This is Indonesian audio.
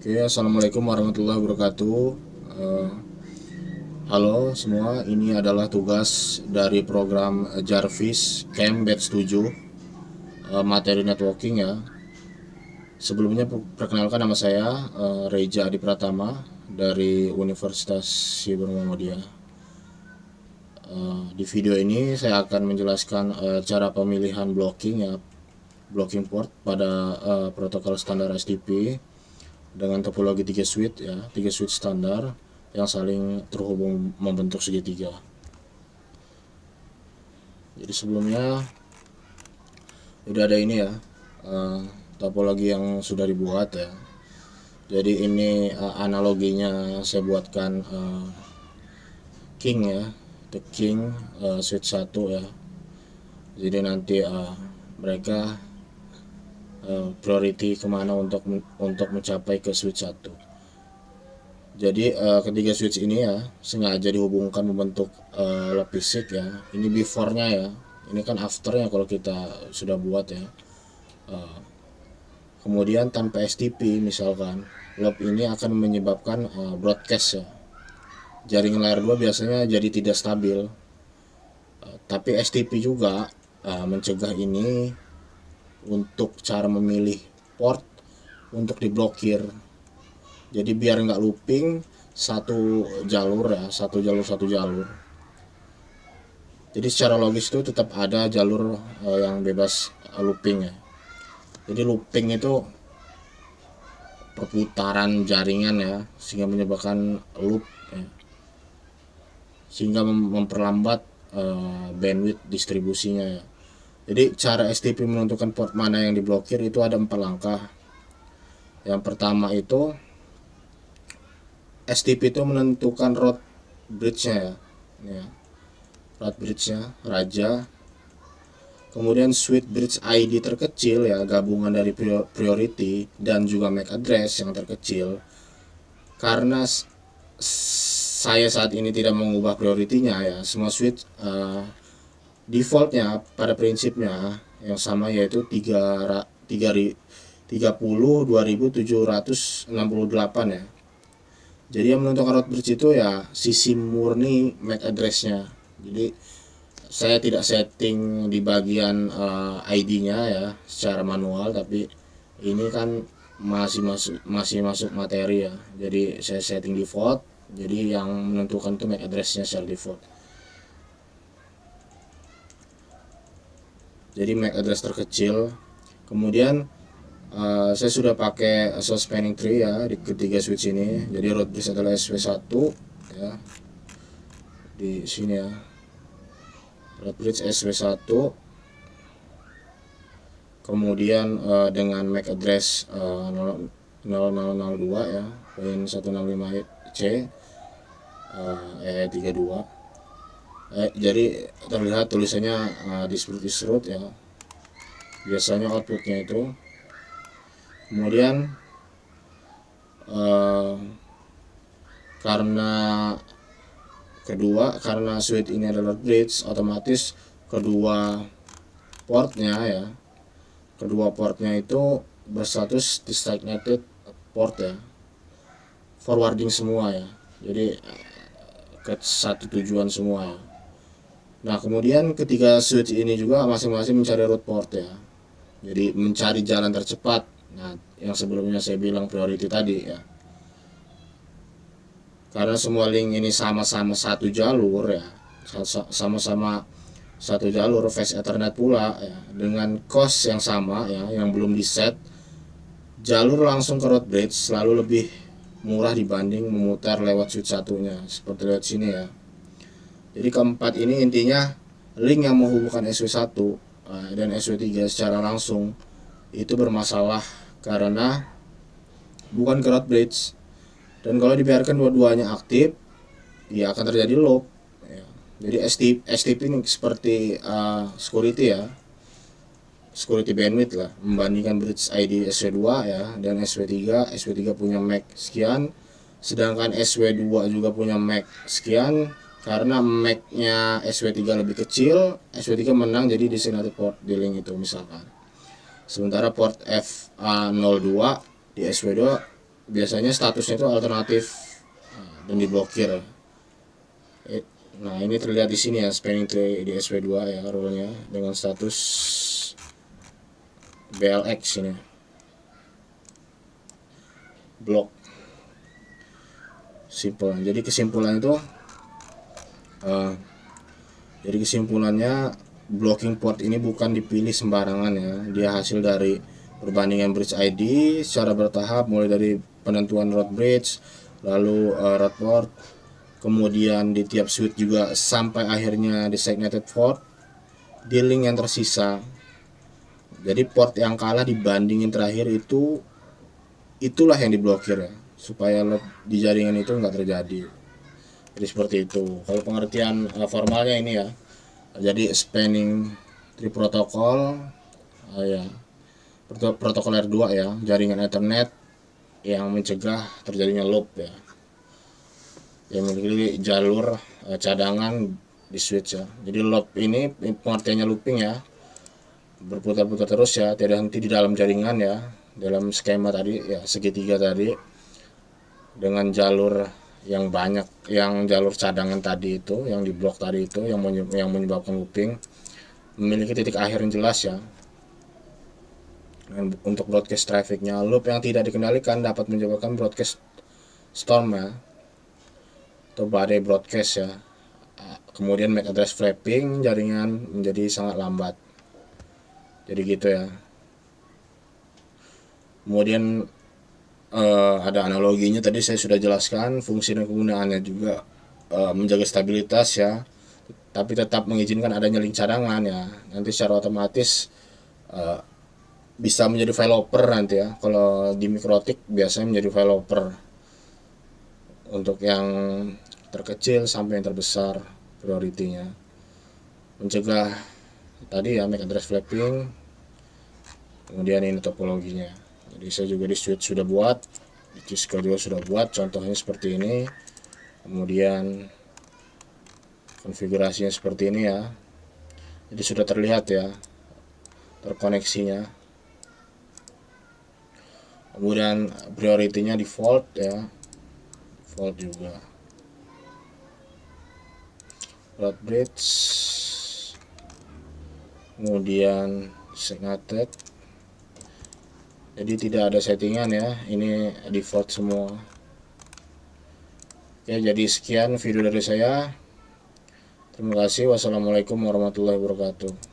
Oke, assalamualaikum warahmatullahi wabarakatuh. Eh, Halo semua, ini adalah tugas dari program Jarvis Camp Batch 7, materi networking ya. Sebelumnya perkenalkan nama saya Reja Adi Pratama dari Universitas Siber Muhammadiyah. Di video ini saya akan menjelaskan cara pemilihan blocking ya, blocking port pada protokol standar STP dengan topologi 3 switch ya, 3 switch standar yang saling terhubung membentuk segitiga. Jadi sebelumnya udah ada ini ya, topologi yang sudah dibuat ya. Jadi ini analoginya saya buatkan king ya, the king, switch 1 ya. Jadi nanti mereka priority kemana untuk mencapai ke switch 1. Jadi ketiga switch ini ya sengaja dihubungkan membentuk loop fisik ya. Ini before-nya ya. Ini kan after-nya kalau kita sudah buat ya. Kemudian tanpa STP misalkan, loop ini akan menyebabkan broadcast ya. Jaringan layer 2 biasanya jadi tidak stabil. Tapi STP juga mencegah ini untuk cara memilih port untuk diblokir. Jadi biar nggak looping satu jalur ya, satu jalur. Jadi secara logis itu tetap ada jalur yang bebas looping ya. Jadi looping itu perputaran jaringan ya, sehingga menyebabkan loop ya, sehingga memperlambat bandwidth distribusinya ya. Jadi cara STP menentukan port mana yang diblokir itu ada 4 langkah. Yang pertama itu STP itu menentukan route bridge-nya ya. Route bridge-nya raja. Kemudian switch bridge ID terkecil ya, gabungan dari priority dan juga MAC address yang terkecil. Karena saya saat ini tidak mengubah prioritinya ya, semua switch defaultnya pada prinsipnya yang sama, yaitu 30.2768 ya. Jadi yang menentukan route bridge itu ya sisi murni MAC address-nya. Jadi saya tidak setting di bagian ID-nya ya secara manual, tapi ini kan masih masuk materi ya. Jadi saya setting default. Jadi yang menentukan itu MAC address-nya secara default. Jadi MAC address terkecil. Kemudian saya sudah pakai source spanning tree ya di ketiga switch ini. Jadi route bridge adalah SW1 ya. Di sini ya. Route bridge SW1. Kemudian dengan MAC address 0002 ya, poin 165C 32. Jadi terlihat tulisannya dispute is root ya. Biasanya outputnya itu. Kemudian karena switch ini adalah bridge, otomatis kedua portnya itu berstatus designated port ya, forwarding semua ya. Jadi ke satu tujuan semua ya. Nah kemudian ketiga switch ini juga masing-masing mencari root port ya. Jadi mencari jalan tercepat. Nah yang sebelumnya saya bilang priority tadi ya. Karena semua link ini sama-sama satu jalur ya, sama-sama satu jalur fast ethernet pula ya, dengan cost yang sama ya, yang belum di set, jalur langsung ke route bridge selalu lebih murah dibanding memutar lewat switch satunya seperti lewat sini ya. Jadi keempat ini intinya link yang menghubungkan SW1 dan SW3 secara langsung itu bermasalah karena bukan ke route bridge. Dan kalau dibiarkan dua-duanya aktif, ya akan terjadi loop ya. Jadi STP ini seperti security ya, security bandwidth lah, membandingkan bridge ID SW2 ya dan SW3. SW3 punya MAC sekian, sedangkan SW2 juga punya MAC sekian. Karena MAC-nya SW3 lebih kecil, SW3 menang jadi designated port di link itu misalkan. Sementara port FA02 di SW2 biasanya statusnya itu alternatif dan diblokir. Nah ini terlihat di sini ya, spanning to di SP2 ya rule-nya dengan status BLX ini blok. Simple. Jadi kesimpulannya blocking port ini bukan dipilih sembarangan ya. Dia hasil dari perbandingan bridge ID secara bertahap, mulai dari penentuan root bridge, lalu root port, kemudian di tiap switch juga sampai akhirnya designated port di link yang tersisa. Jadi port yang kalah dibandingin terakhir itulah yang diblokir ya, supaya load di jaringan itu nggak terjadi. Jadi seperti itu. Kalau pengertian formalnya ini ya. Jadi spanning tree protokol ya, protokol R2 ya, jaringan Ethernet yang mencegah terjadinya loop ya, yang memiliki jalur cadangan di switch ya. Jadi loop ini pengertiannya looping ya, berputar-putar terus ya, tidak henti di dalam jaringan ya, dalam skema tadi ya, segitiga tadi dengan jalur yang banyak, yang jalur cadangan tadi itu, yang di blok tadi itu, yang menyebabkan looping, memiliki titik akhir yang jelas ya. Dan untuk broadcast trafficnya, loop yang tidak dikendalikan dapat menyebabkan broadcast storm ya, atau badai broadcast ya. Kemudian MAC address flapping jaringan menjadi sangat lambat. Jadi gitu ya. Kemudian ada analoginya tadi saya sudah jelaskan, fungsi dan kegunaannya juga menjaga stabilitas ya, tapi tetap mengizinkan adanya link cadangan ya. Nanti secara otomatis bisa menjadi developer nanti ya. Kalau di Mikrotik biasanya menjadi developer untuk yang terkecil sampai yang terbesar prioritinya. Mencegah tadi ya MAC address flapping. Kemudian ini topologinya. Jadi saya juga di switch sudah buat, di Cisco juga sudah buat, contohnya seperti ini. Kemudian konfigurasinya seperti ini ya. Jadi sudah terlihat ya terkoneksinya. Kemudian prioritinya default ya, default juga. Root bridge, kemudian designated. Jadi tidak ada settingan ya, ini default semua. Oke, jadi sekian video dari saya. Terima kasih. Wassalamualaikum warahmatullahi wabarakatuh.